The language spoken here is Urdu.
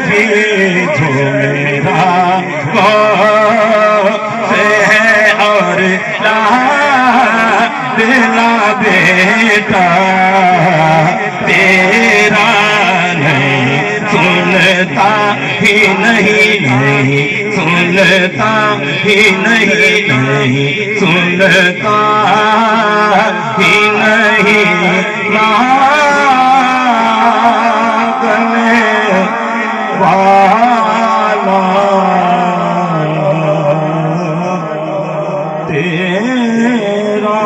بھی جو میرا موت ہے اور لا بیٹا تیرا نہیں سنتا ہی نہیں سنتا ہی نہیں سنتا ہی نہیں مانگنے والا تیرا